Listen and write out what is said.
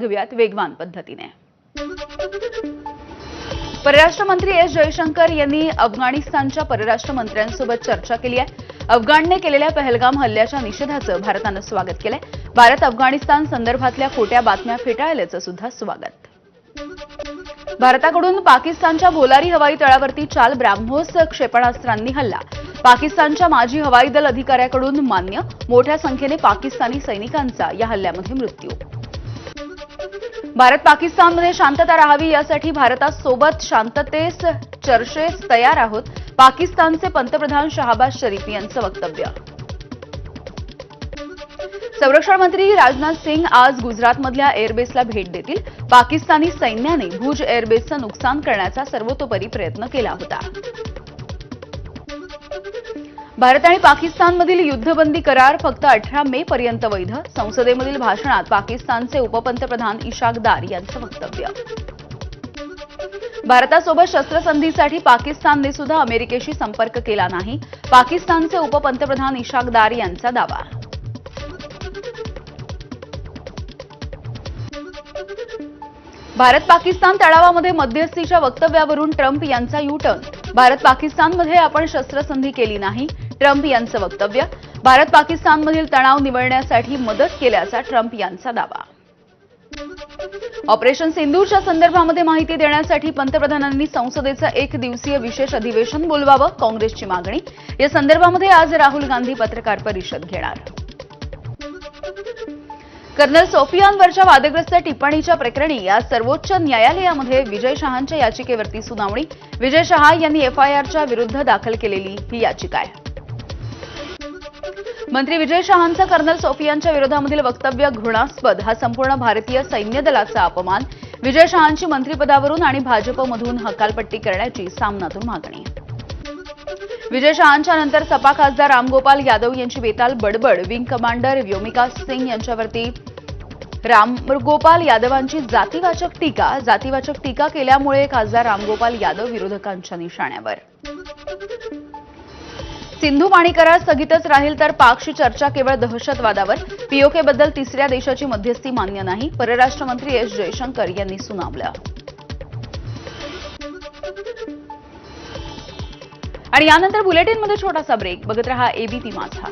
घेऊयात वेगवान पद्धतीने। परराष्ट्र मंत्री एस जयशंकर यांनी अफगाणिस्तानच्या परराष्ट्र मंत्र्यांसोबत चर्चा केली आहे। अफगाणने केलेल्या पहलगाम हल्ल्याच्या निषेधाचं भारतानं स्वागत केलंय। भारत अफगाणिस्तान संदर्भातल्या खोट्या बातम्या फेटाळल्याचं सुद्धा स्वागत। भारताकडून पाकिस्तानच्या भोलारी हवाई तळावरती चाल ब्राह्मोस क्षेपणास्त्रांनी हल्ला। पाकिस्तानच्या माजी हवाई दल अधिकाऱ्याकडून मान्य। मोठ्या संख्येने पाकिस्तानी सैनिकांचा या हल्ल्यामध्ये मृत्यू। भारत पाकिस्तानमध्ये शांतता राहावी यासाठी भारतासोबत शांततेस चर्चेस तयार आहोत। पाकिस्तानचे पंतप्रधान शहबाज शरीफ यांचं वक्तव्य। संरक्षण मंत्री राजनाथ सिंह आज गुजरातमधल्या एअरबेसला भेट देतील। पाकिस्तानी सैन्याने भुज एअरबेसचं नुकसान करण्याचा सर्वतोपरी प्रयत्न केला होता। भारत आणि पाकिस्तानमधील युद्धबंदी करार फक्त 18 मे पर्यंत वैध। संसदेमधील भाषणात पाकिस्तानचे उपपंतप्रधान इशाक दार यांचं वक्तव्य। भारतासोबत शस्त्रसंधीसाठी पाकिस्तानने सुद्धा अमेरिकेशी संपर्क केला नाही। पाकिस्तानचे उपपंतप्रधान इशाक दार यांचा दावा। भारत पाकिस्तान तणावामध्ये मध्यस्थीच्या वक्तव्यावरून ट्रम्प यांचा यू-टर्न। भारत पाकिस्तानमध्ये आपण शस्त्रसंधी केली नाही, ट्रम्प यांचं वक्तव्य। भारत पाकिस्तानमधील तणाव निवळण्यासाठी मदत केल्याचा ट्रम्प यांचा दावा। ऑपरेशन सिंदूरच्या संदर्भामध्ये माहिती देण्यासाठी पंतप्रधानांनी संसदेचं 1 दिवसीय विशेष अधिवेशन बोलवावं, काँग्रेसची मागणी। या संदर्भामध्ये आज राहुल गांधी पत्रकार परिषद घेणार। कर्नल सोफियानवरच्या वादग्रस्त टिप्पणीच्या प्रकरणी आज सर्वोच्च न्यायालयामध्ये विजय शहांच्या याचिकेवरती सुनावणी। विजय शहा यांनी एफआयआरच्या विरुद्ध दाखल केलेली ही याचिका आहे। मंत्री विजय शहांचं कर्नल सोफियानच्या विरोधामधील वक्तव्य घृणास्पद, हा संपूर्ण भारतीय सैन्य दलाचा अपमान। विजय शहांची मंत्रिपदावरून आणि भाजपमधून हकालपट्टी करण्याची सामनातून मागणी। विजय शहांच्या नंतर सपा खासदार रामगोपाल यादव यांची बेताल बडबड। विंग कमांडर व्योमिका सिंग यांच्यावरती रामगोपाल यादवांची जातीवाचक टीका केल्यामुळे खासदार रामगोपाल यादव विरोधकांच्या निशाण्यावर। सिंधू पाणी करार स्थगितच राहील तर पाकशी चर्चा केवळ दहशतवादावर। पीओकेबद्दल तिसऱ्या देशाची मध्यस्थी मान्य नाही, परराष्ट्र मंत्री एस जयशंकर यांनी सुनावलं। आणि यानंतर बुलेटिनमध्ये छोटासा ब्रेक। बघत रहा एबीपी माझा।